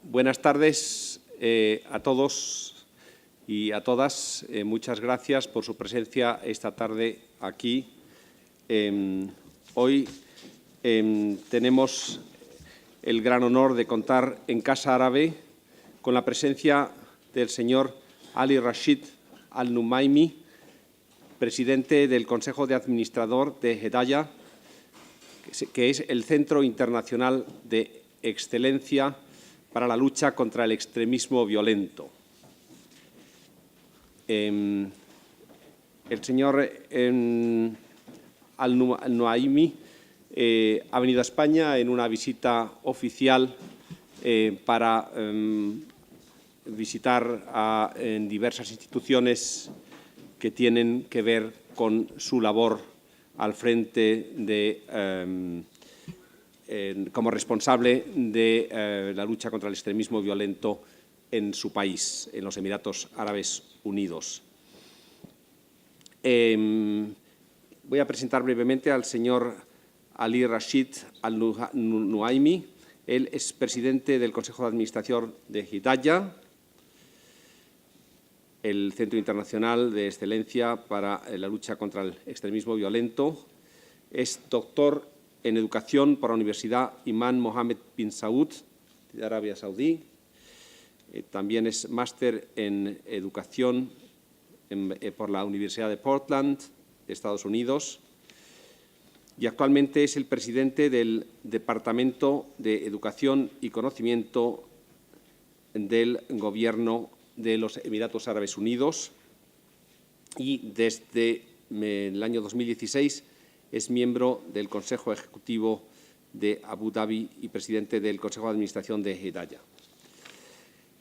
Buenas tardes a todos y a todas. Muchas gracias por su presencia esta tarde aquí. Hoy tenemos el gran honor de contar en Casa Árabe con la presencia del señor Ali Rashid Al-Nuaimi, presidente del Consejo de Administrador de Hedaya, que es el Centro Internacional de Excelencia para la lucha contra el extremismo violento. El señor Al-Nuaimi ha venido a España en una visita oficial para visitar en diversas instituciones que tienen que ver con su labor al frente de como responsable de la lucha contra el extremismo violento en su país, en los Emiratos Árabes Unidos. Voy a presentar brevemente al señor Ali Rashid Al-Nuaimi. Él es presidente del Consejo de Administración de Hedaya, el Centro Internacional de Excelencia para la lucha contra el extremismo violento. Es doctor en Educación por la Universidad Imam Mohammed bin Saud de Arabia Saudí. También es máster en Educación por la Universidad de Portland, de Estados Unidos. Y actualmente es el presidente del Departamento de Educación y Conocimiento del Gobierno de los Emiratos Árabes Unidos. Y desde el año 2016 es miembro del Consejo Ejecutivo de Abu Dhabi y presidente del Consejo de Administración de Hedaya.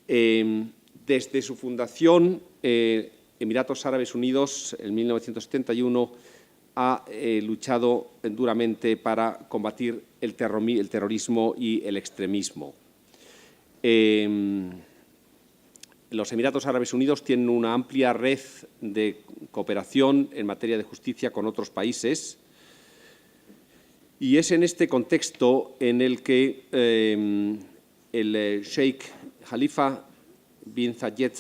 Desde su fundación, Emiratos Árabes Unidos, en 1971, ha luchado duramente para combatir el terrorismo y el extremismo. Los Emiratos Árabes Unidos tienen una amplia red de cooperación en materia de justicia con otros países. Y es en este contexto en el que el Sheikh Khalifa bin Zayed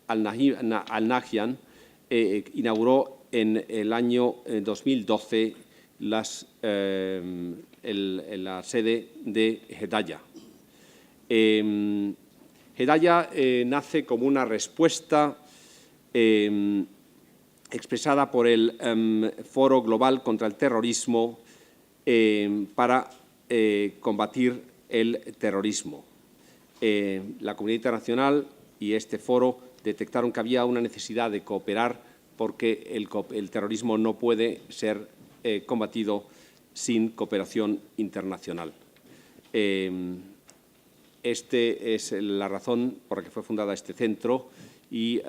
Al Nahyan inauguró en el año 2012 la sede de Hedaya. Hedaya nace como una respuesta expresada por el Foro Global contra el Terrorismo para combatir el terrorismo. La comunidad internacional y este foro detectaron que había una necesidad de cooperar porque el terrorismo no puede ser combatido sin cooperación internacional. Esta es la razón por la que fue fundada este centro y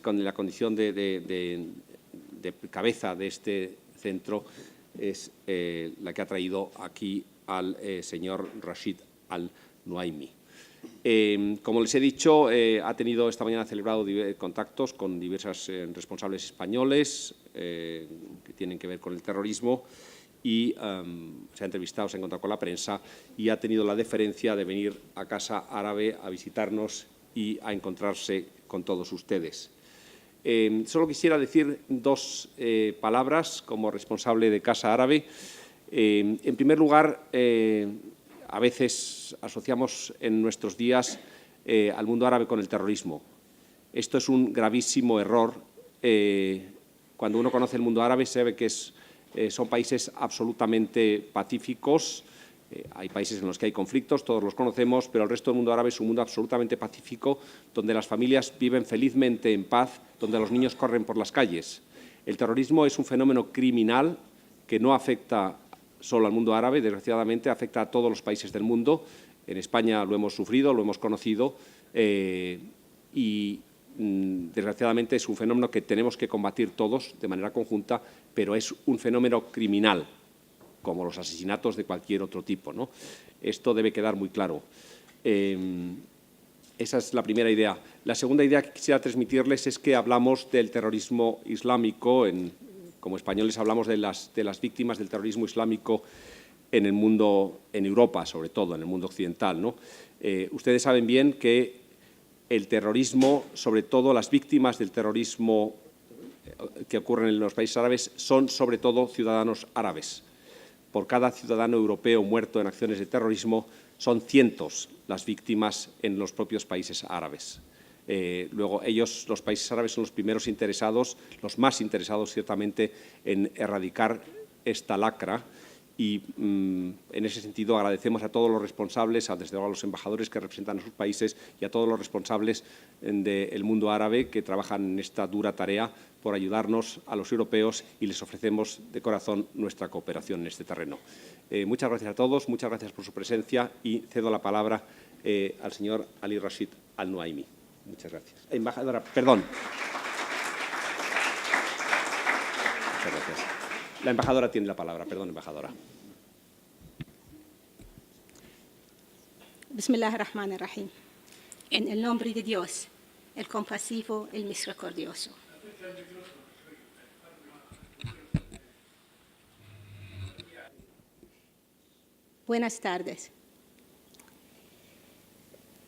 con la condición de cabeza de este centro es la que ha traído aquí al señor Rashid Al-Nuaimi. Como les he dicho, esta mañana ha celebrado contactos con diversos responsables españoles que tienen que ver con el terrorismo y se ha entrevistado, se ha encontrado con la prensa y ha tenido la deferencia de venir a Casa Árabe a visitarnos y a encontrarse con todos ustedes. Solo quisiera decir dos palabras como responsable de Casa Árabe. En primer lugar, a veces asociamos en nuestros días al mundo árabe con el terrorismo. Esto es un gravísimo error. Cuando uno conoce el mundo árabe sabe que son países absolutamente pacíficos. Hay países en los que hay conflictos, todos los conocemos, pero el resto del mundo árabe es un mundo absolutamente pacífico, donde las familias viven felizmente en paz, donde los niños corren por las calles. El terrorismo es un fenómeno criminal que no afecta solo al mundo árabe, desgraciadamente afecta a todos los países del mundo. En España lo hemos sufrido, lo hemos conocido y desgraciadamente es un fenómeno que tenemos que combatir todos de manera conjunta, pero es un fenómeno criminal, como los asesinatos de cualquier otro tipo, ¿no? Esto debe quedar muy claro. Esa es la primera idea. La segunda idea que quisiera transmitirles es que hablamos del terrorismo islámico. Como españoles hablamos de las víctimas del terrorismo islámico en el mundo, en Europa sobre todo, en el mundo occidental, ¿no? Ustedes saben bien que el terrorismo, sobre todo las víctimas del terrorismo que ocurren en los países árabes, son sobre todo ciudadanos árabes. Por cada ciudadano europeo muerto en acciones de terrorismo, son cientos las víctimas en los propios países árabes. Luego, los países árabes, son los primeros interesados, los más interesados ciertamente, en erradicar esta lacra. Y en ese sentido agradecemos a todos los responsables, desde luego a los embajadores que representan a sus países y a todos los responsables del mundo árabe que trabajan en esta dura tarea por ayudarnos a los europeos, y les ofrecemos de corazón nuestra cooperación en este terreno. Muchas gracias a todos, muchas gracias por su presencia, y cedo la palabra al señor Ali Rashid Al Nuaimi. Muchas gracias. Embajadora, perdón. Muchas gracias. La embajadora tiene la palabra. Perdón, embajadora. Bismillahirrahmanirrahim. En el nombre de Dios, el compasivo, el misericordioso. Buenas tardes.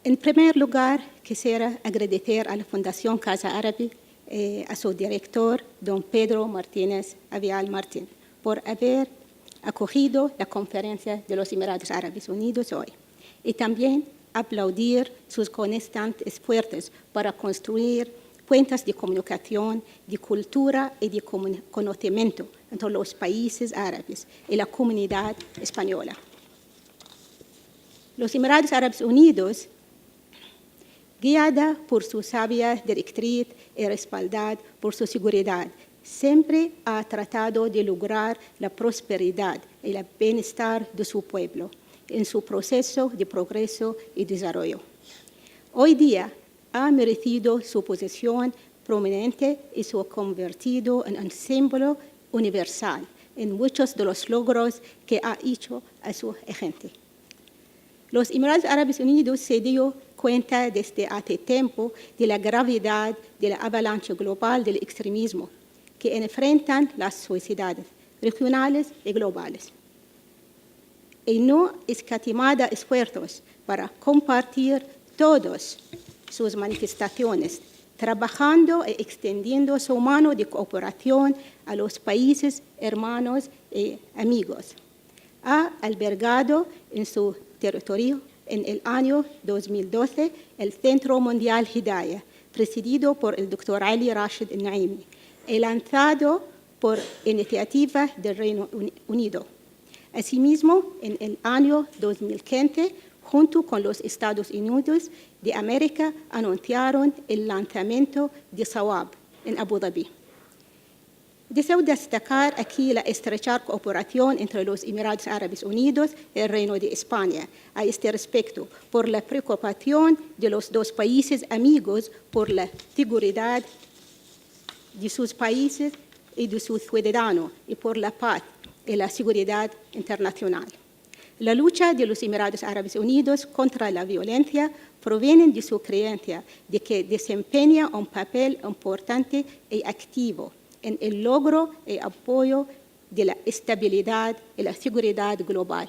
En primer lugar, quisiera agradecer a la Fundación Casa Árabe, a su director, don Pedro Martínez Avial Martín, por haber acogido la conferencia de los Emiratos Árabes Unidos hoy, y también aplaudir sus constantes esfuerzos para construir puentes de comunicación, de cultura y de conocimiento entre los países árabes y la comunidad española. Los Emiratos Árabes Unidos, guiada por su sabia directriz y respaldada por su seguridad, siempre ha tratado de lograr la prosperidad y el bienestar de su pueblo en su proceso de progreso y desarrollo. Hoy día ha merecido su posición prominente y se ha convertido en un símbolo universal en muchos de los logros que ha hecho a su gente. Los Emiratos Árabes Unidos se dio cuenta desde hace tiempo de la gravedad de la avalancha global del extremismo que enfrentan las sociedades regionales y globales, y no escatimada esfuerzos para combatir todas sus manifestaciones, trabajando y extendiendo su mano de cooperación a los países hermanos y amigos. Ha albergado en su territorio en el año 2012 el Centro Mundial Hidayah, presidido por el Dr. Ali Rashid Al Nuaimi, y lanzado por iniciativa del Reino Unido. Asimismo, en el año 2015, junto con los Estados Unidos de América, anunciaron el lanzamiento de Sawab en Abu Dhabi. Deseo destacar aquí la estrecha cooperación entre los Emiratos Árabes Unidos y el Reino de España a este respecto, por la preocupación de los dos países amigos por la seguridad de sus países y de sus ciudadanos, y por la paz y la seguridad internacional. La lucha de los Emiratos Árabes Unidos contra la violencia proviene de su creencia de que desempeña un papel importante y activo en el logro y apoyo de la estabilidad y la seguridad global.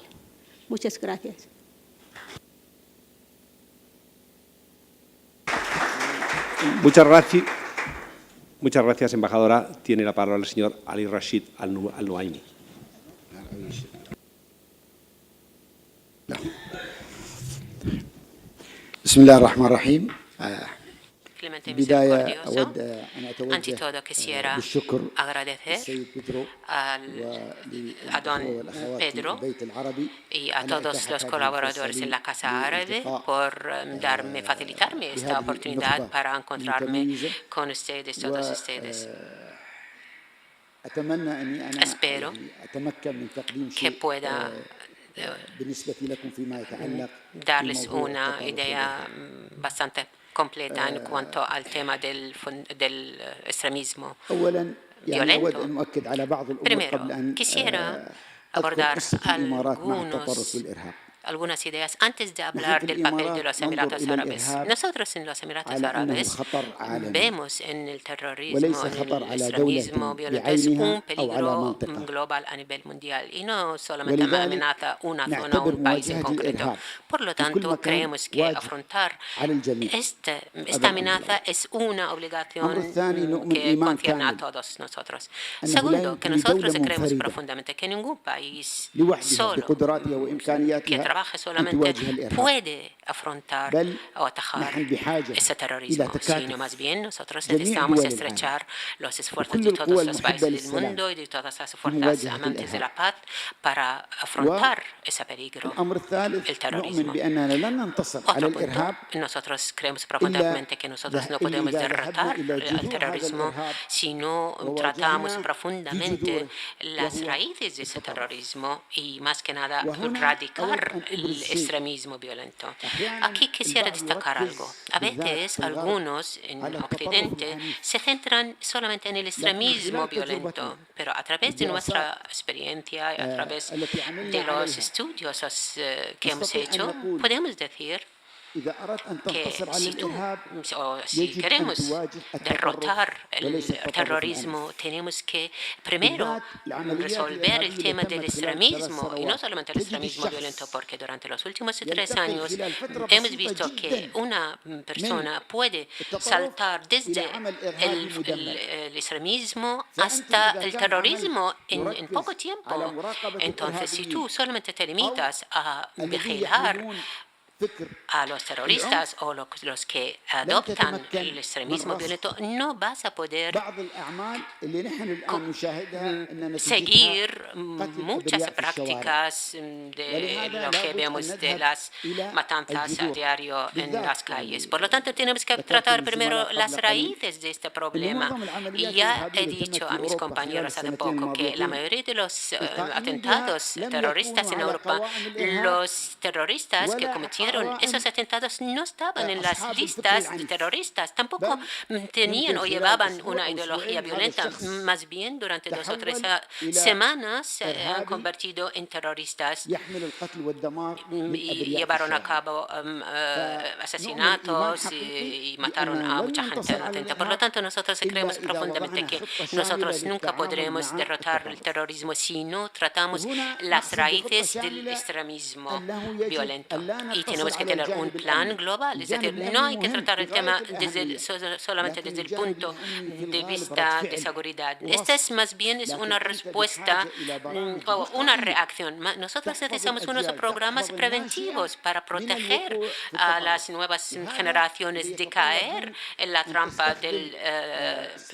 Muchas gracias. Muchas gracias, embajadora. Tiene la palabra el señor Ali Rashid Al Nuaimi. بسم الله الرحمن الرحيم. بداية أود أن أتوجه بالشكر السيد بيدرو a don Pedro y a todos los colaboradores en la Casa Árabe por facilitarme esta oportunidad para encontrarme con ustedes, todos ustedes. Espero que pueda darles una idea bastante completa en cuanto al tema del extremismo violento. Primero, quisiera abordar algunos algunas ideas antes de hablar del papel de los Emiratos Árabes. Nosotros en los Emiratos Árabes vemos en el terrorismo, en el extremismo violento, es un peligro global a nivel mundial y no solamente amenaza una zona o un país en concreto. Por lo tanto, creemos que afrontar esta amenaza es una obligación que concierne a todos nosotros. Segundo, que nosotros creemos profundamente que ningún país solo que trabaje solamente puede afrontar o atajar ese terrorismo, sino más bien nosotros necesitamos estrechar los esfuerzos de todos los países del mundo y de todas las fuerzas amantes de la paz para afrontar ese peligro, el terrorismo. Otro punto, nosotros creemos profundamente que nosotros no podemos derrotar el terrorismo si no tratamos profundamente las raíces de ese terrorismo y más que nada erradicar el extremismo violento. Aquí quisiera destacar algo. A veces algunos en Occidente se centran solamente en el extremismo violento, pero a través de nuestra experiencia y a través de los estudios que hemos hecho, podemos decir que si queremos derrotar el terrorismo, tenemos que primero resolver el tema del extremismo, y no solamente el extremismo violento, porque durante los últimos 3 años hemos visto que una persona puede saltar desde el extremismo hasta el terrorismo en poco tiempo. Entonces, si tú solamente te limitas a vigilar a los terroristas o los que adoptan el extremismo violento, no vas a poder seguir muchas prácticas de lo que vemos de las matanzas a diario en las calles. Por lo tanto, tenemos que tratar primero las raíces de este problema. Y ya he dicho a mis compañeros hace poco que la mayoría de los atentados terroristas en Europa, los terroristas que cometieron esos atentados no estaban en las listas de terroristas, tampoco tenían o llevaban una ideología violenta, más bien durante 2 o 3 semanas se han convertido en terroristas y llevaron a cabo asesinatos y mataron a mucha gente inocente. Por lo tanto, nosotros creemos profundamente que nosotros nunca podremos derrotar el terrorismo si no tratamos las raíces del extremismo violento. Y tenemos que tener un plan global, es decir, no hay que tratar el tema solamente desde el punto de vista de seguridad. Esta es más bien una respuesta o una reacción. Nosotros necesitamos unos programas preventivos para proteger a las nuevas generaciones de caer en la trampa del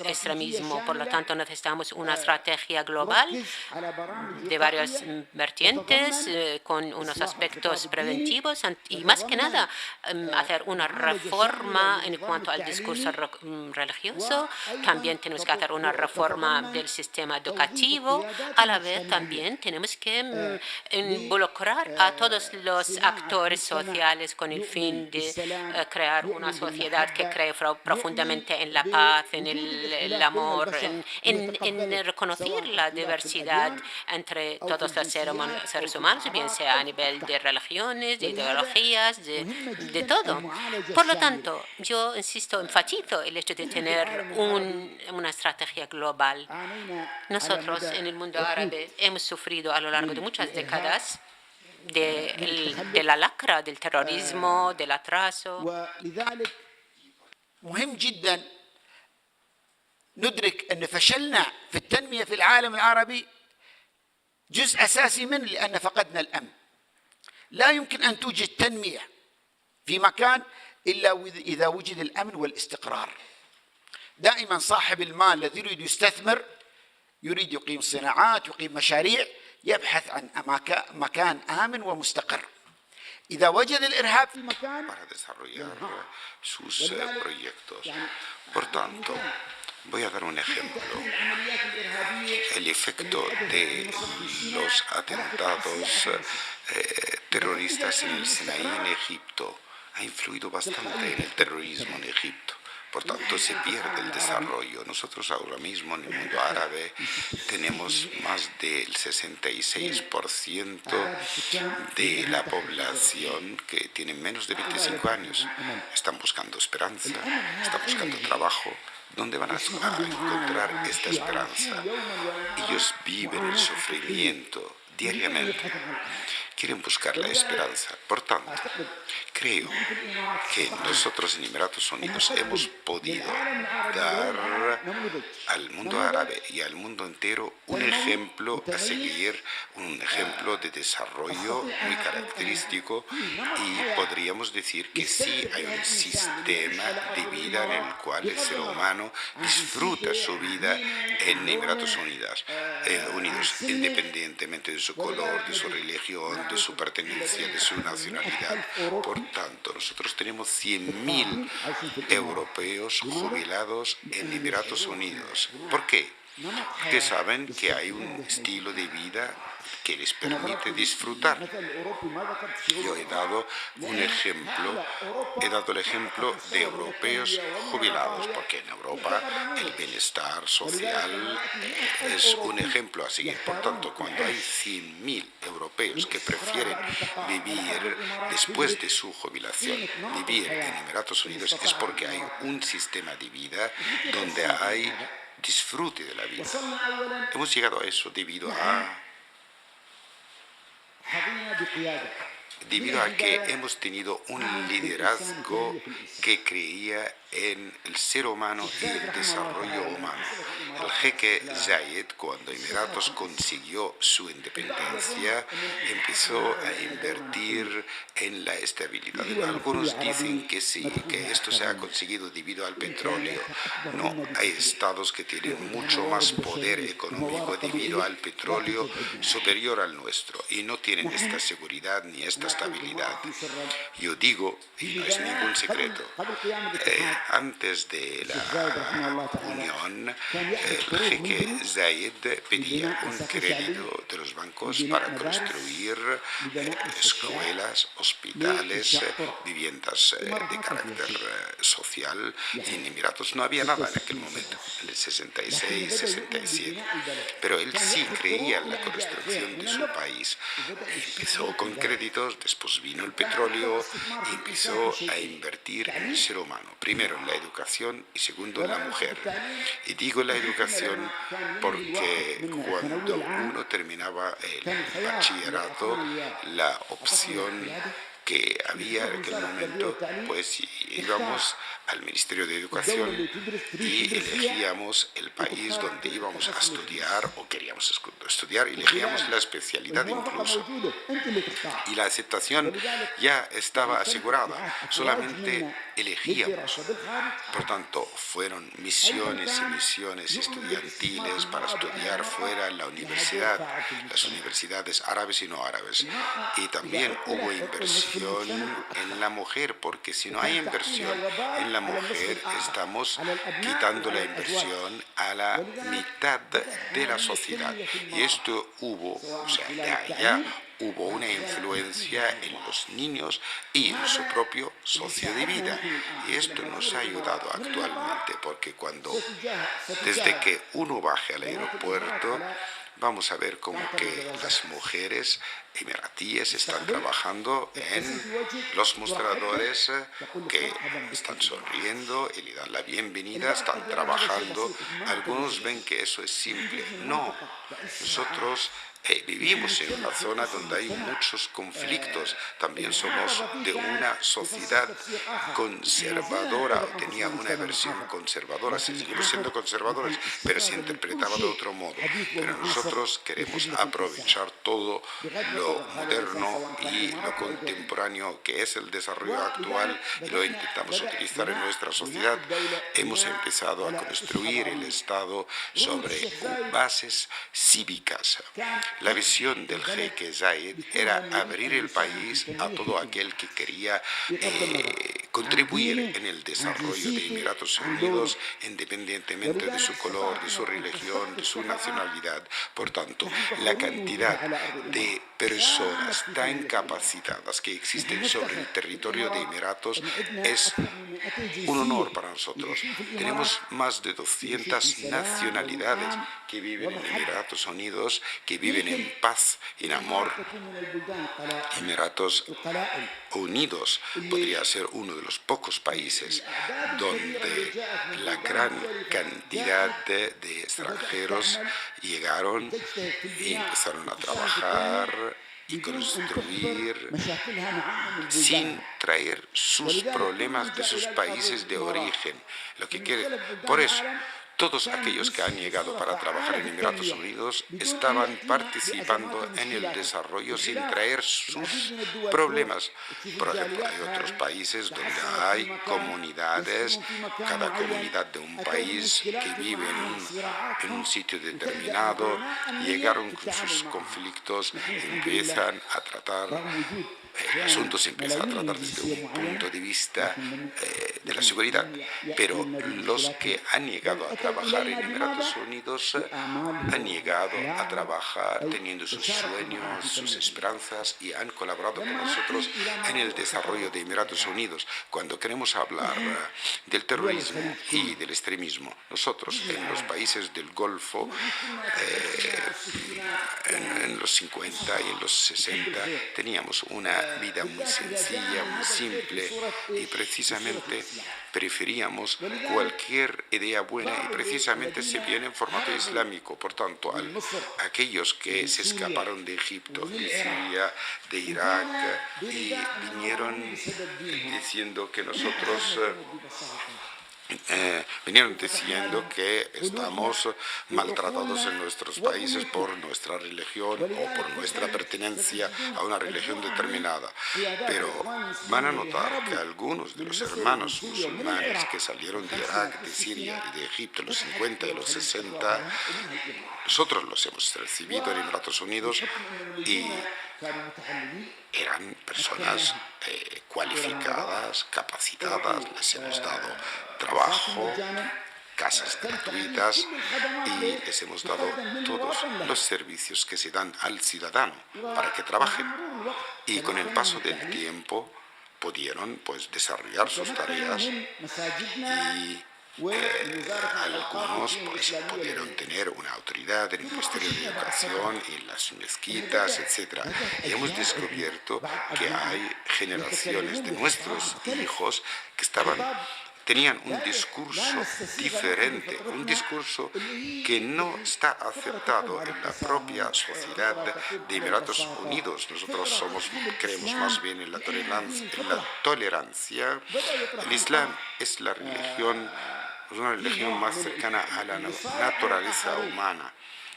extremismo. Por lo tanto, necesitamos una estrategia global de varias vertientes con unos aspectos preventivos y más que nada hacer una reforma en cuanto al discurso religioso. También tenemos que hacer una reforma del sistema educativo. A la vez también tenemos que involucrar a todos los actores sociales con el fin de crear una sociedad que cree profundamente en la paz, en el amor, en reconocer la diversidad entre todos los seres humanos, bien sea a nivel de religiones, de ideologías, de todo. Por lo tanto, yo insisto, enfatizo el hecho de tener una estrategia global. Nosotros en el mundo árabe hemos sufrido a lo largo de muchas décadas de la lacra del terrorismo, del atraso. مهم جدا ندرك أن فشلنا في التنمية في العالم العربي جزء أساسي منه لأن فقدنا الأمن. لا يمكن أن توجد تنمية في مكان إلا إذا وجد الأمن والاستقرار. دائما صاحب المال الذي يريد يستثمر، يريد يقيم صناعات، يقيم مشاريع، يبحث عن مكان آمن ومستقر. إذا وجد الإرهاب في مكان para desarrollar sus proyectos. Por tanto, voy a dar un ejemplo. El efecto de los atentados terroristas en el Sinaí, en Egipto, ha influido bastante en el terrorismo en Egipto. Por tanto, se pierde el desarrollo. Nosotros ahora mismo en el mundo árabe tenemos más del 66% de la población que tiene menos de 25 años. Están buscando esperanza, están buscando trabajo. ¿Dónde van a encontrar esta esperanza? Ellos viven el sufrimiento diariamente. Quieren buscar la esperanza. Por tanto, creo que nosotros en Emiratos Unidos hemos podido dar al mundo árabe y al mundo entero un ejemplo a seguir, un ejemplo de desarrollo muy característico, y podríamos decir que sí hay un sistema de vida en el cual el ser humano disfruta su vida en Emiratos Unidos, independientemente de su color, de su religión, de su pertenencia, de su nacionalidad. Por tanto, nosotros tenemos 100.000 europeos jubilados en Emiratos Unidos. ¿Por qué? Porque saben que hay un estilo de vida que les permite disfrutar. Yo he dado el ejemplo de europeos jubilados, porque en Europa el bienestar social es un ejemplo a seguir. Por tanto, cuando hay 100.000 europeos que prefieren vivir después de su jubilación, vivir en Emiratos Unidos, es porque hay un sistema de vida donde hay disfrute de la vida. Hemos llegado a eso debido a que hemos tenido un liderazgo que creía en el ser humano y el desarrollo humano. El jeque Zayed, cuando Emiratos consiguió su independencia, empezó a invertir en la estabilidad. Algunos dicen que sí, que esto se ha conseguido debido al petróleo. No, hay estados que tienen mucho más poder económico debido al petróleo superior al nuestro, y no tienen esta seguridad ni esta estabilidad. Yo digo, y no es ningún secreto, antes de la unión, el jeque Zayed pedía un crédito de los bancos para construir escuelas, hospitales, viviendas de carácter social. En Emiratos no había nada en aquel momento, en el 66, 67. Pero él sí creía en la construcción de su país. Empezó con créditos, después vino el petróleo y empezó a invertir en el ser humano. Primero en la educación y segundo en la mujer. Y digo la educación porque cuando uno terminaba el bachillerato, la opción que había en aquel momento, pues íbamos al Ministerio de Educación y elegíamos el país donde íbamos a estudiar o queríamos estudiar, y elegíamos la especialidad incluso. Y la aceptación ya estaba asegurada, solamente elegíamos. Por tanto, fueron misiones y misiones estudiantiles para estudiar fuera en la universidad, las universidades árabes y no árabes. Y también hubo inversión en la mujer, porque si no hay inversión en la mujer, estamos quitando la inversión a la mitad de la sociedad. Y esto hubo una influencia en los niños y en su propio socio de vida. Y esto nos ha ayudado actualmente, porque desde que uno baje al aeropuerto, vamos a ver como que las mujeres emiratíes están trabajando en los mostradores, que están sonriendo y le dan la bienvenida, están trabajando. Algunos ven que eso es simple. No, nosotros vivimos en una zona donde hay muchos conflictos. También somos de una sociedad conservadora, tenía una versión conservadora, seguimos siendo conservadores, pero se interpretaba de otro modo. Pero nosotros queremos aprovechar todo lo moderno y lo contemporáneo que es el desarrollo actual, y lo intentamos utilizar en nuestra sociedad. Hemos empezado a construir el Estado sobre bases cívicas. La visión del jeque Zayed era abrir el país a todo aquel que quería contribuir en el desarrollo de Emiratos Unidos, independientemente de su color, de su religión, de su nacionalidad. Por tanto, la cantidad de personas tan capacitadas que existen sobre el territorio de Emiratos es un honor para nosotros. Tenemos más de 200 nacionalidades que viven en Emiratos Unidos, que viven en paz, en amor. Emiratos Unidos podría ser uno de los pocos países donde la gran cantidad de extranjeros llegaron y empezaron a trabajar y construir sin traer sus problemas de sus países de origen. Por eso, todos aquellos que han llegado para trabajar en Emiratos Unidos estaban participando en el desarrollo sin traer sus problemas. Por ejemplo, hay otros países donde hay comunidades, cada comunidad de un país que vive en un sitio determinado, llegaron con sus conflictos, empiezan a tratar. El asunto se empieza a tratar desde un punto de vista de la seguridad, pero los que han llegado a trabajar en Emiratos Unidos han llegado a trabajar teniendo sus sueños, sus esperanzas y han colaborado con nosotros en el desarrollo de Emiratos Unidos. Cuando queremos hablar del terrorismo y del extremismo, nosotros en los países del Golfo, en los 50 y en los 60, teníamos una vida muy sencilla, muy simple y precisamente preferíamos cualquier idea buena y precisamente se viene en formato islámico. Por tanto, aquellos que se escaparon de Egipto, de Siria, de Irak y vinieron diciendo que nosotros vinieron diciendo que estamos maltratados en nuestros países por nuestra religión o por nuestra pertenencia a una religión determinada. Pero van a notar que algunos de los hermanos musulmanes que salieron de Irak, de Siria y de Egipto en los 50 y los 60, nosotros los hemos recibido en Emiratos Unidos y eran personas cualificadas, capacitadas, les hemos dado trabajo, casas gratuitas y les hemos dado todos los servicios que se dan al ciudadano para que trabajen. Y con el paso del tiempo pudieron desarrollar sus tareas y algunos pudieron tener una autoridad en el Ministerio de Educación, en las mezquitas, etc. Y hemos descubierto que hay generaciones de nuestros hijos que tenían un discurso diferente, un discurso que no está aceptado en la propia sociedad de Emiratos Unidos. Nosotros creemos más bien en la tolerancia. El Islam es una religión más cercana a la naturaleza humana.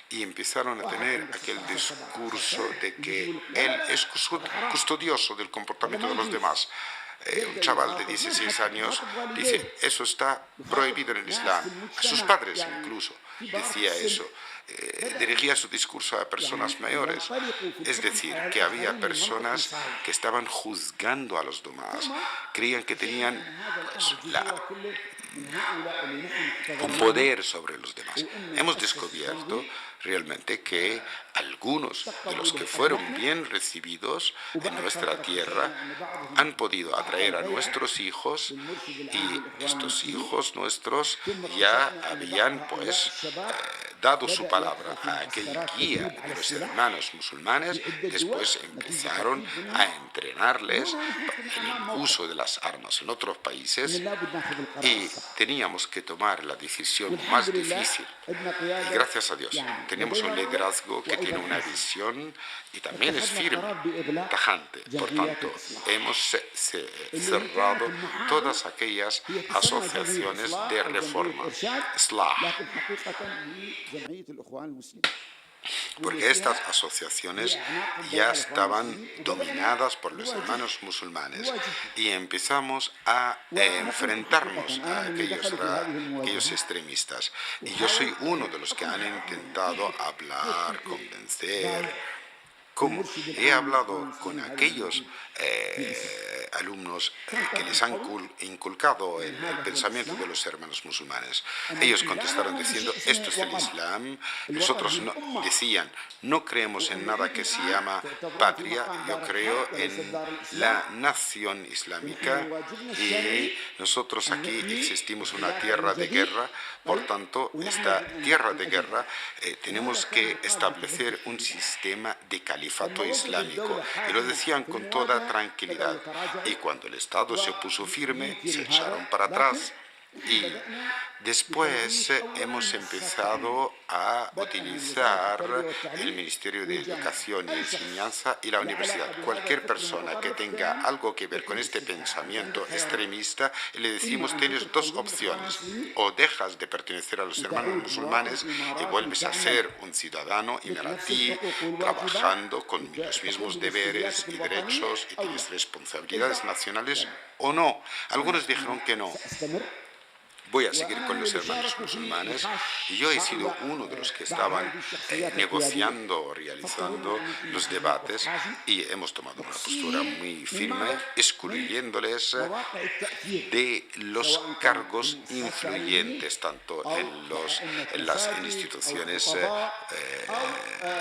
Y empezaron a tener aquel discurso de que él es custodioso del comportamiento de los demás. Un chaval de 16 años dice, eso está prohibido en el Islam. A sus padres incluso decía eso. Dirigía su discurso a personas mayores. Es decir, que había personas que estaban juzgando a los demás. Creían que tenían un poder sobre los demás. Hemos descubierto realmente que algunos de los que fueron bien recibidos en nuestra tierra han podido atraer a nuestros hijos y estos hijos nuestros ya habían dado su palabra a aquel guía de los hermanos musulmanes. Después empezaron a entrenarles en el uso de las armas en otros países y teníamos que tomar la decisión más difícil. Y gracias a Dios tenemos un liderazgo que tiene una visión y también es firme, tajante. Por tanto, hemos cerrado todas aquellas asociaciones de reforma, Islah, porque estas asociaciones ya estaban dominadas por los hermanos musulmanes y empezamos a enfrentarnos a aquellos extremistas. Y yo soy uno de los que han intentado hablar, convencer, cómo he hablado con aquellos alumnos que les han inculcado el pensamiento de los hermanos musulmanes. Ellos contestaron diciendo, esto es el Islam. Los otros decían, no creemos en nada que se llama patria, yo creo en la nación islámica y nosotros aquí existimos una tierra de guerra, por tanto, esta tierra de guerra tenemos que establecer un sistema de califato islámico. Y lo decían con toda tranquilidad. Y cuando el Estado se puso firme, se echaron para atrás. Y después hemos empezado a utilizar el Ministerio de Educación y Enseñanza y la universidad. Cualquier persona que tenga algo que ver con este pensamiento extremista, le decimos, tienes dos opciones. O dejas de pertenecer a los hermanos musulmanes y vuelves a ser un ciudadano emiratí, trabajando con los mismos deberes y derechos y tienes responsabilidades nacionales, o no. Algunos dijeron que no. Voy a seguir con los hermanos musulmanes y yo he sido uno de los que estaban negociando, realizando los debates y hemos tomado una postura muy firme, excluyéndoles de los cargos influyentes, tanto en las instituciones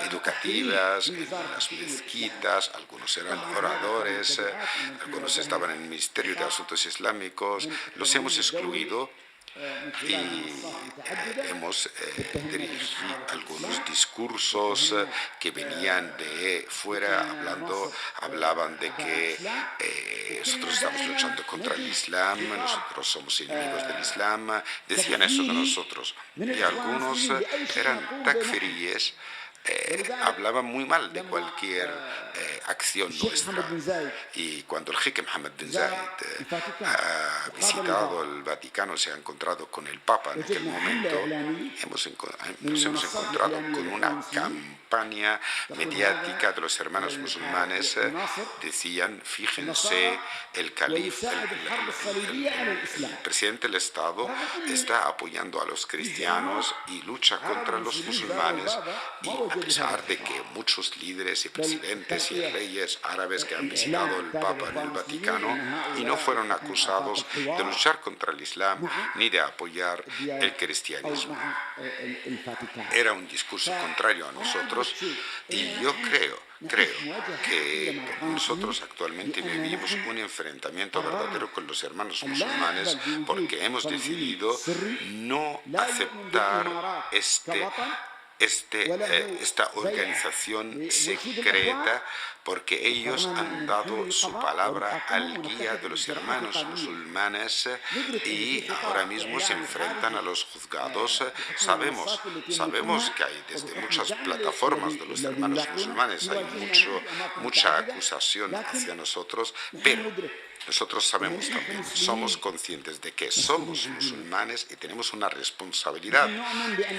educativas, en las mezquitas, algunos eran oradores, algunos estaban en el Ministerio de Asuntos Islámicos, los hemos excluido. Y hemos dirigido algunos discursos que venían de fuera, hablaban de que nosotros estamos luchando contra el Islam, nosotros somos enemigos del Islam, decían eso de nosotros. Y algunos eran takfiríes, hablaban muy mal de cualquier acción nuestra. Y cuando el jeque Mohammed bin Zayed ha visitado el Vaticano, se ha encontrado con el Papa en aquel momento, nos hemos encontrado con una campaña mediática de los hermanos musulmanes. Decían, fíjense, el califa, el presidente del Estado está apoyando a los cristianos y lucha contra los musulmanes. Y a pesar de que muchos líderes y presidentes y reyes árabes que han visitado el Papa en el Vaticano y no fueron acusados de luchar contra el Islam ni de apoyar el cristianismo. Era un discurso contrario a nosotros y yo creo que nosotros actualmente vivimos un enfrentamiento verdadero con los hermanos musulmanes porque hemos decidido no aceptar esta organización secreta porque ellos han dado su palabra al guía de los hermanos musulmanes y ahora mismo se enfrentan a los juzgados. Sabemos que hay desde muchas plataformas de los hermanos musulmanes, hay mucha acusación hacia nosotros, pero nosotros sabemos también, somos conscientes de que somos musulmanes y tenemos una responsabilidad,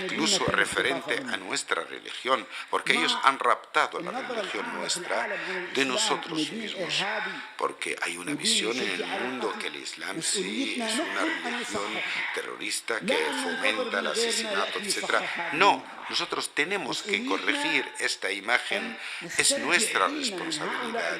incluso referente a nuestra religión, porque ellos han raptado la religión nuestra de nosotros mismos, porque hay una visión en el mundo que el Islam sí es una religión terrorista que fomenta el asesinato, etc. No, nosotros tenemos que corregir esta imagen, es nuestra responsabilidad.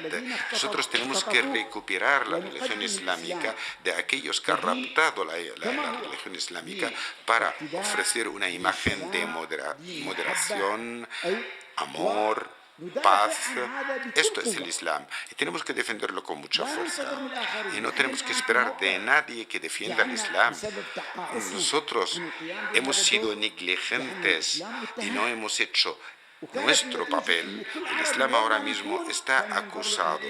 Nosotros tenemos que recuperar la religión islámica de aquellos que han raptado la religión islámica para ofrecer una imagen de moderación, amor, paz. Esto es el Islam y tenemos que defenderlo con mucha fuerza y no tenemos que esperar de nadie que defienda el Islam. Nosotros hemos sido negligentes y no hemos hecho nuestro papel. El Islam ahora mismo está acusado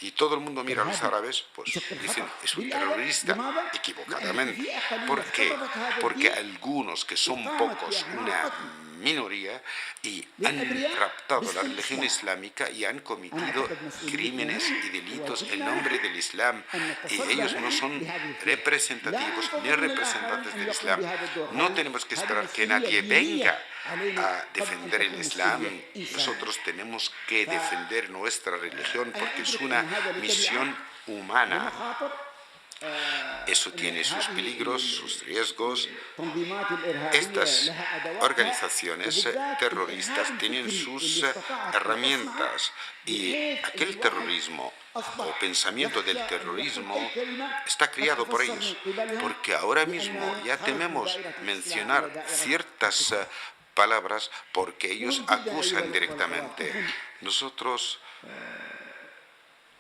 y todo el mundo mira a los árabes, pues dicen, es un terrorista, equivocadamente. ¿Por qué? Porque algunos, que son pocos, una minoría, y han raptado la religión islámica y han cometido crímenes y delitos en nombre del Islam. Y ellos no son representativos ni representantes del Islam. No tenemos que esperar que nadie venga a defender el Islam. Nosotros tenemos que defender nuestra religión porque es una misión humana. Eso tiene sus peligros, sus riesgos. Estas organizaciones terroristas tienen sus herramientas y aquel terrorismo o pensamiento del terrorismo está criado por ellos, porque ahora mismo ya tememos mencionar ciertas palabras porque ellos acusan directamente. Nosotros,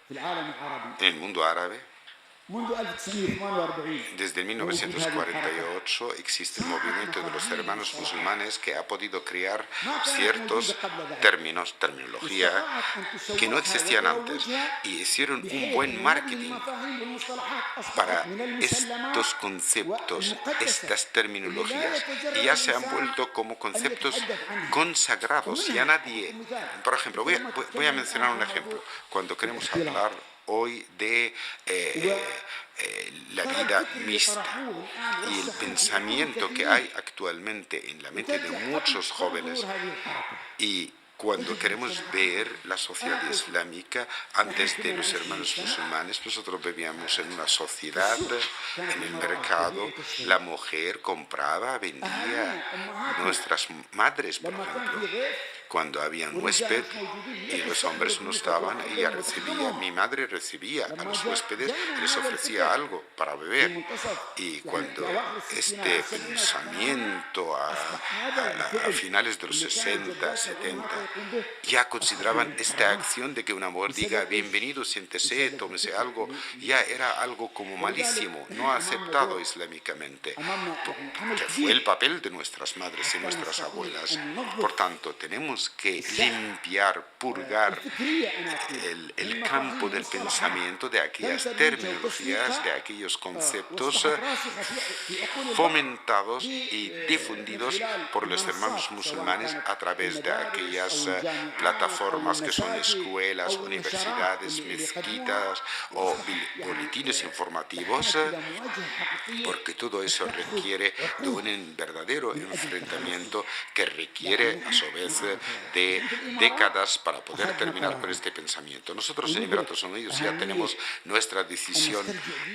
en el mundo árabe, desde 1948 existe el movimiento de los hermanos musulmanes que ha podido crear ciertos términos, terminología, que no existían antes y hicieron un buen marketing para estos conceptos, estas terminologías, y ya se han vuelto como conceptos consagrados. Ya nadie, por ejemplo, voy a mencionar un ejemplo. Cuando queremos hablar hoy de la vida mixta y el pensamiento que hay actualmente en la mente de muchos jóvenes, y cuando queremos ver la sociedad islámica antes de los hermanos musulmanes, nosotros vivíamos en una sociedad, en el mercado, la mujer compraba, vendía, nuestras madres, por ejemplo. Cuando había un huésped y los hombres no estaban, ella recibía, mi madre recibía a los huéspedes, les ofrecía algo para beber. Y cuando este pensamiento a finales de los 60, 70, ya consideraban esta acción de que una mujer diga bienvenido, siéntese, tómese algo, ya era algo como malísimo, no aceptado islámicamente, que fue el papel de nuestras madres y nuestras abuelas. Por tanto, tenemos que limpiar, purgar el campo del pensamiento de aquellas terminologías, de aquellos conceptos fomentados y difundidos por los hermanos musulmanes a través de aquellas plataformas que son escuelas, universidades, mezquitas o boletines informativos, porque todo eso requiere de un verdadero enfrentamiento que requiere a su vez de décadas para poder terminar con este pensamiento. Nosotros en Emiratos Unidos ya tenemos nuestra decisión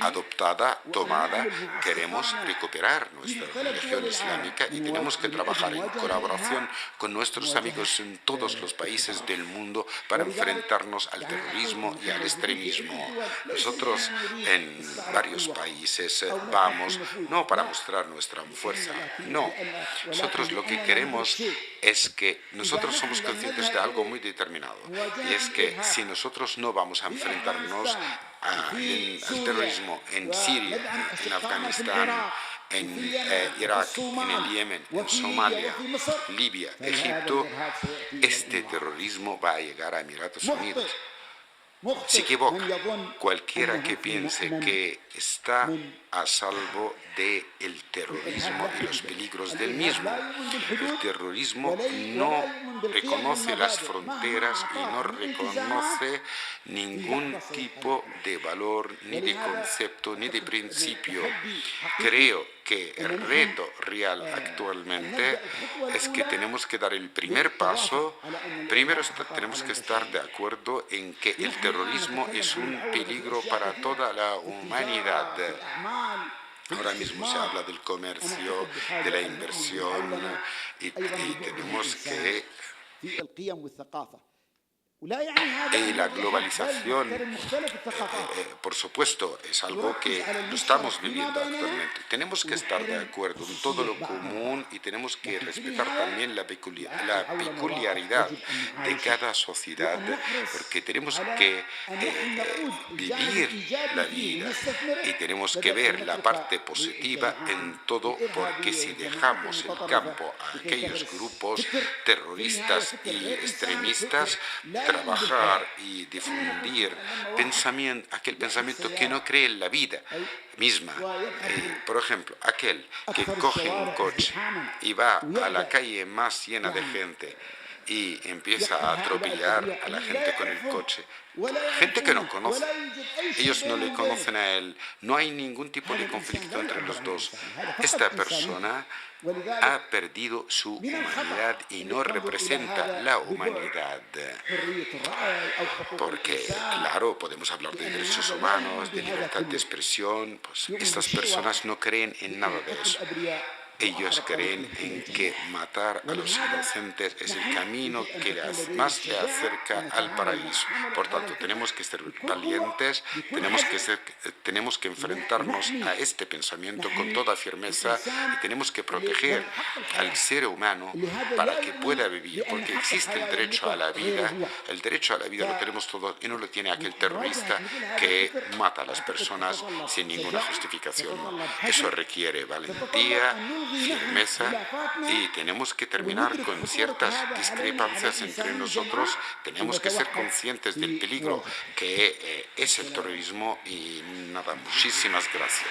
adoptada, tomada. Queremos recuperar nuestra religión islámica y tenemos que trabajar en colaboración con nuestros amigos en todos los países del mundo para enfrentarnos al terrorismo y al extremismo. Nosotros en varios países vamos no para mostrar nuestra fuerza, no. Nosotros lo que queremos es que nosotros somos conscientes de algo muy determinado, y es que si nosotros no vamos a enfrentarnos al terrorismo en Siria, en Afganistán, en Irak, en el Yemen, en Somalia, Libia, Egipto, este terrorismo va a llegar a Emiratos Unidos. Se equivoca cualquiera que piense que está a salvo del terrorismo y los peligros del mismo. El terrorismo no reconoce las fronteras y no reconoce ningún tipo de valor, ni de concepto, ni de principio. Creo que el reto real actualmente es que tenemos que dar el primer paso. Primero tenemos que estar de acuerdo en que el terrorismo es un peligro para toda la humanidad. Ahora mismo se habla del comercio, de la inversión, y tenemos que... Y la globalización, por supuesto, es algo que lo estamos viviendo actualmente. Tenemos que estar de acuerdo en todo lo común y tenemos que respetar también la peculiaridad de cada sociedad, porque tenemos que vivir la vida y tenemos que ver la parte positiva en todo, porque si dejamos el campo a aquellos grupos terroristas y extremistas, trabajar y difundir aquel pensamiento que no cree en la vida misma. Por ejemplo, aquel que coge un coche y va a la calle más llena de gente y empieza a atropellar a la gente con el coche. Gente que no conoce. Ellos no le conocen a él. No hay ningún tipo de conflicto entre los dos. Esta persona ha perdido su humanidad y no representa la humanidad. Porque, claro, podemos hablar de derechos humanos, de libertad de expresión, pues estas personas no creen en nada de eso. Ellos creen en que matar a los inocentes es el camino que más le acerca al paraíso. Por tanto, tenemos que ser valientes, tenemos que enfrentarnos a este pensamiento con toda firmeza y tenemos que proteger al ser humano para que pueda vivir, porque existe el derecho a la vida. El derecho a la vida lo tenemos todos y no lo tiene aquel terrorista que mata a las personas sin ninguna justificación. Eso requiere valentía, firmeza, y tenemos que terminar con ciertas discrepancias entre nosotros. Tenemos que ser conscientes del peligro que es el terrorismo y nada, muchísimas gracias.